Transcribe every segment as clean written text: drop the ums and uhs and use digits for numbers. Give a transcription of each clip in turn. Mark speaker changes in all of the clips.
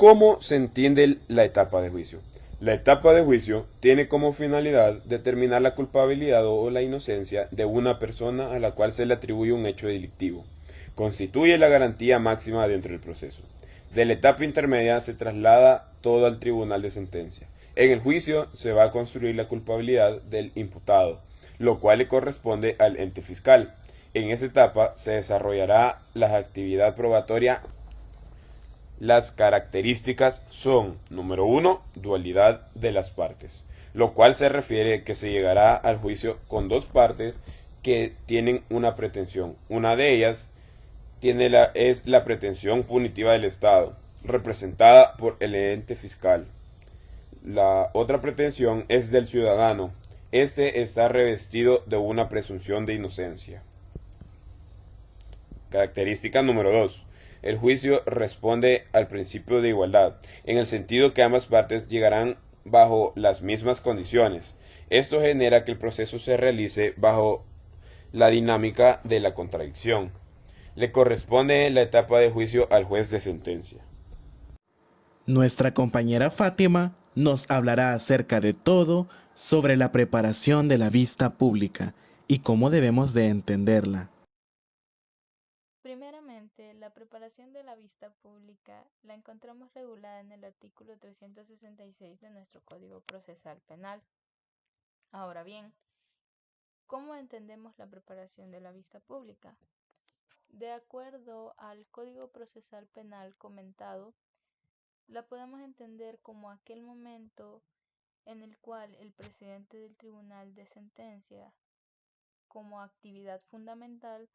Speaker 1: ¿Cómo se entiende la etapa de juicio? La etapa de juicio tiene como finalidad determinar la culpabilidad o la inocencia de una persona a la cual se le atribuye un hecho delictivo. Constituye la garantía máxima dentro del proceso. De la etapa intermedia se traslada todo al tribunal de sentencia. En el juicio se va a construir la culpabilidad del imputado, lo cual le corresponde al ente fiscal. En esa etapa se desarrollará la actividad probatoria. Las características son, número 1, dualidad de las partes, lo cual se refiere que se llegará al juicio con dos partes que tienen una pretensión. Una de ellas es la pretensión punitiva del Estado, representada por el ente fiscal. La otra pretensión es del ciudadano. Este está revestido de una presunción de inocencia. Característica número 2. El juicio responde al principio de igualdad, en el sentido que ambas partes llegarán bajo las mismas condiciones. Esto genera que el proceso se realice bajo la dinámica de la contradicción. Le corresponde la etapa de juicio al juez de sentencia.
Speaker 2: Nuestra compañera Fátima nos hablará acerca de todo sobre la preparación de la vista pública y cómo debemos de entenderla.
Speaker 3: Primeramente, la preparación de la vista pública la encontramos regulada en el artículo 366 de nuestro Código Procesal Penal. Ahora bien, ¿cómo entendemos la preparación de la vista pública? De acuerdo al Código Procesal Penal comentado, la podemos entender como aquel momento en el cual el presidente del Tribunal de Sentencia, como actividad fundamental,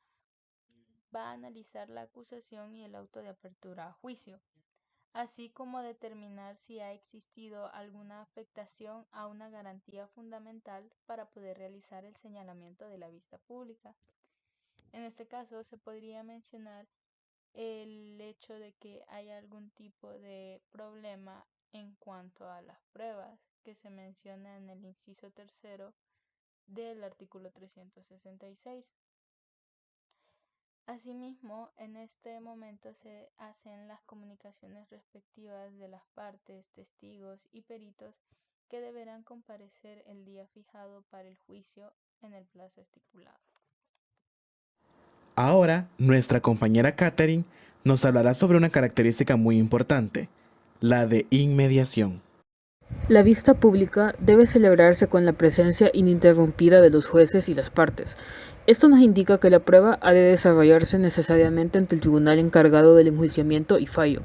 Speaker 3: va a analizar la acusación y el auto de apertura a juicio, así como determinar si ha existido alguna afectación a una garantía fundamental para poder realizar el señalamiento de la vista pública. En este caso se podría mencionar el hecho de que hay algún tipo de problema en cuanto a las pruebas que se menciona en el inciso tercero del artículo 366. Asimismo, en este momento se hacen las comunicaciones respectivas de las partes, testigos y peritos que deberán comparecer el día fijado para el juicio en el plazo estipulado.
Speaker 2: Ahora, nuestra compañera Katherine nos hablará sobre una característica muy importante, la de inmediación.
Speaker 4: La vista pública debe celebrarse con la presencia ininterrumpida de los jueces y las partes. Esto nos indica que la prueba ha de desarrollarse necesariamente ante el tribunal encargado del enjuiciamiento y fallo.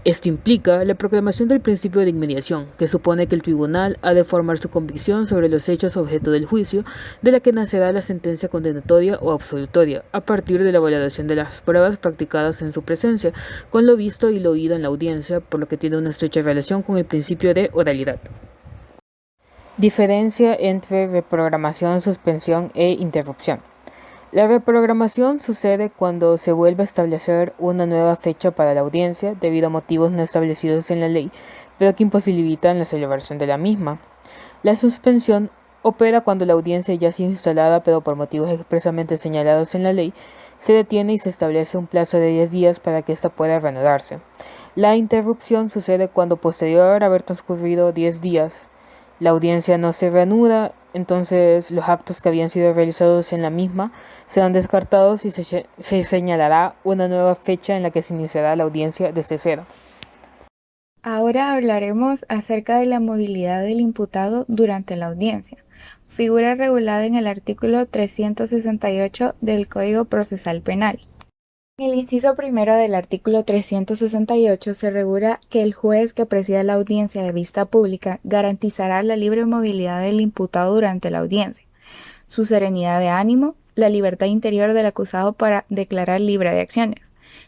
Speaker 4: Esto implica la proclamación del principio de inmediación, que supone que el tribunal ha de formar su convicción sobre los hechos objeto del juicio, de la que nacerá la sentencia condenatoria o absolutoria, a partir de la valoración de las pruebas practicadas en su presencia, con lo visto y lo oído en la audiencia, por lo que tiene una estrecha relación con el principio de oralidad. Diferencia entre reprogramación, suspensión e interrupción. La reprogramación sucede cuando se vuelve a establecer una nueva fecha para la audiencia debido a motivos no establecidos en la ley, pero que imposibilitan la celebración de la misma. La suspensión opera cuando la audiencia ya ha sido instalada, pero por motivos expresamente señalados en la ley, se detiene y se establece un plazo de 10 días para que ésta pueda reanudarse. La interrupción sucede cuando, posterior a haber transcurrido 10 días, la audiencia no se reanuda, entonces los actos que habían sido realizados en la misma serán descartados y se señalará una nueva fecha en la que se iniciará la audiencia desde cero.
Speaker 5: Ahora hablaremos acerca de la movilidad del imputado durante la audiencia, figura regulada en el artículo 368 del Código Procesal Penal. En el inciso primero del artículo 368 se regula que el juez que presida la audiencia de vista pública garantizará la libre movilidad del imputado durante la audiencia, su serenidad de ánimo, la libertad interior del acusado para declarar libre de acciones.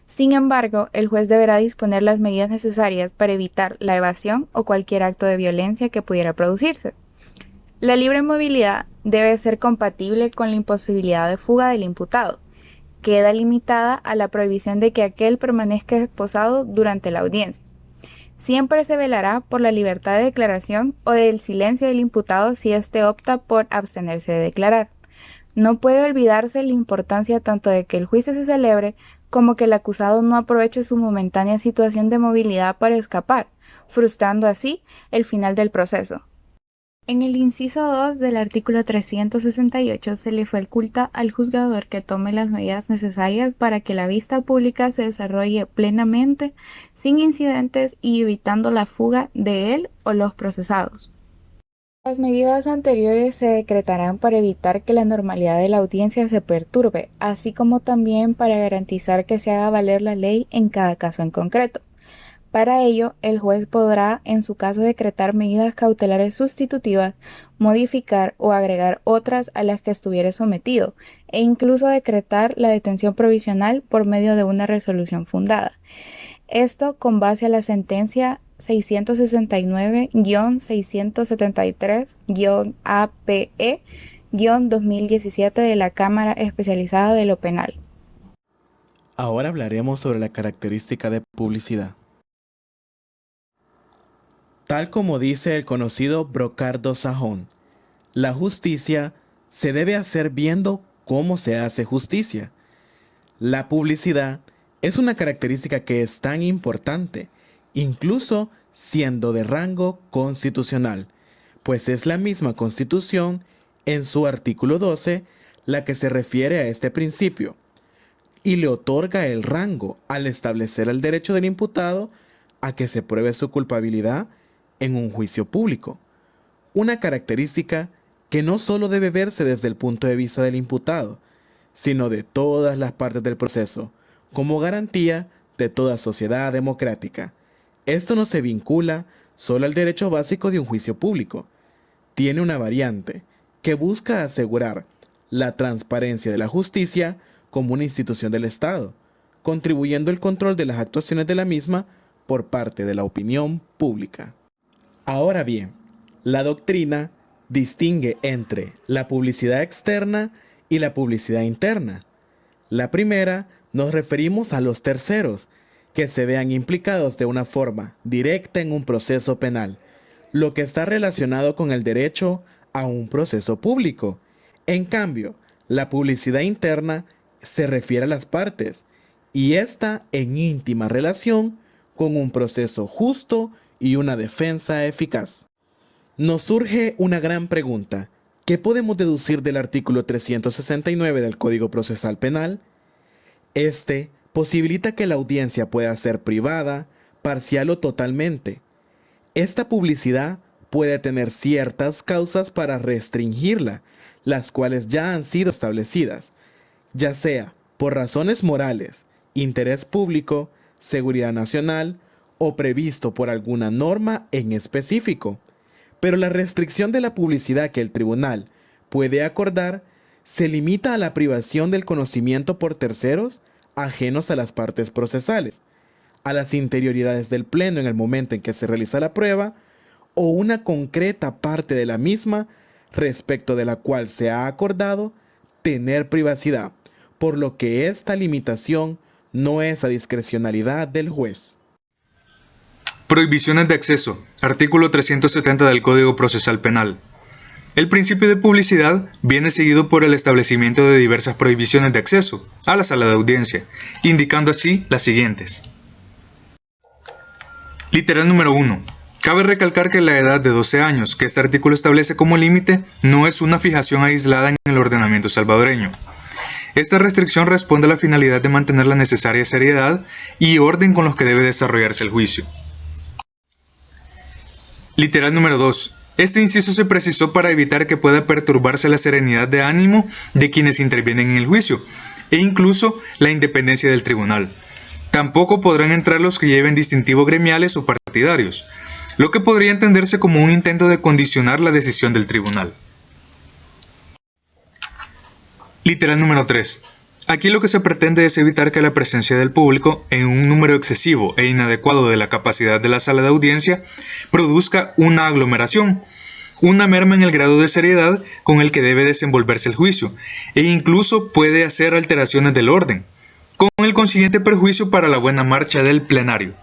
Speaker 5: Sin embargo, el juez deberá disponer las medidas necesarias para evitar la evasión o cualquier acto de violencia que pudiera producirse. La libre movilidad debe ser compatible con la imposibilidad de fuga del imputado. Queda limitada a la prohibición de que aquel permanezca esposado durante la audiencia. Siempre se velará por la libertad de declaración o del silencio del imputado si éste opta por abstenerse de declarar. No puede olvidarse la importancia tanto de que el juicio se celebre como que el acusado no aproveche su momentánea situación de movilidad para escapar, frustrando así el final del proceso. En el inciso 2 del artículo 368 se le faculta al juzgador que tome las medidas necesarias para que la vista pública se desarrolle plenamente, sin incidentes y evitando la fuga de él o los procesados. Las medidas anteriores se decretarán para evitar que la normalidad de la audiencia se perturbe, así como también para garantizar que se haga valer la ley en cada caso en concreto. Para ello, el juez podrá, en su caso, decretar medidas cautelares sustitutivas, modificar o agregar otras a las que estuviere sometido, e incluso decretar la detención provisional por medio de una resolución fundada. Esto con base a la sentencia 669-673-APE-2017 de la Cámara Especializada de lo Penal.
Speaker 2: Ahora hablaremos sobre la característica de publicidad. Tal como dice el conocido Brocardo Sajón, la justicia se debe hacer viendo cómo se hace justicia. La publicidad es una característica que es tan importante, incluso siendo de rango constitucional, pues es la misma Constitución, en su artículo 12, la que se refiere a este principio, y le otorga el rango al establecer el derecho del imputado a que se pruebe su culpabilidad en un juicio público, una característica que no solo debe verse desde el punto de vista del imputado, sino de todas las partes del proceso, como garantía de toda sociedad democrática. Esto no se vincula solo al derecho básico de un juicio público, tiene una variante que busca asegurar la transparencia de la justicia como una institución del Estado, contribuyendo al control de las actuaciones de la misma por parte de la opinión pública. Ahora bien, la doctrina distingue entre la publicidad externa y la publicidad interna. La primera nos referimos a los terceros, que se vean implicados de una forma directa en un proceso penal, lo que está relacionado con el derecho a un proceso público. En cambio, la publicidad interna se refiere a las partes, y está en íntima relación con un proceso justo y una defensa eficaz. Nos surge una gran pregunta. ¿Qué podemos deducir del artículo 369 del Código Procesal Penal? Este posibilita que la audiencia pueda ser privada, parcial o totalmente. Esta publicidad puede tener ciertas causas para restringirla, las cuales ya han sido establecidas, ya sea por razones morales, interés público, seguridad nacional o previsto por alguna norma en específico. Pero la restricción de la publicidad que el tribunal puede acordar se limita a la privación del conocimiento por terceros ajenos a las partes procesales, a las interioridades del pleno en el momento en que se realiza la prueba, o una concreta parte de la misma respecto de la cual se ha acordado tener privacidad, por lo que esta limitación no es a discrecionalidad del juez.
Speaker 6: Prohibiciones de acceso. Artículo 370 del Código Procesal Penal. El principio de publicidad viene seguido por el establecimiento de diversas prohibiciones de acceso a la sala de audiencia, indicando así las siguientes. Literal número 1. Cabe recalcar que la edad de 12 años, que este artículo establece como límite, no es una fijación aislada en el ordenamiento salvadoreño. Esta restricción responde a la finalidad de mantener la necesaria seriedad y orden con los que debe desarrollarse el juicio. Literal número 2. Este inciso se precisó para evitar que pueda perturbarse la serenidad de ánimo de quienes intervienen en el juicio, e incluso la independencia del tribunal. Tampoco podrán entrar los que lleven distintivos gremiales o partidarios, lo que podría entenderse como un intento de condicionar la decisión del tribunal. Literal número 3. Aquí lo que se pretende es evitar que la presencia del público en un número excesivo e inadecuado de la capacidad de la sala de audiencia produzca una aglomeración, una merma en el grado de seriedad con el que debe desenvolverse el juicio, e incluso puede hacer alteraciones del orden, con el consiguiente perjuicio para la buena marcha del plenario.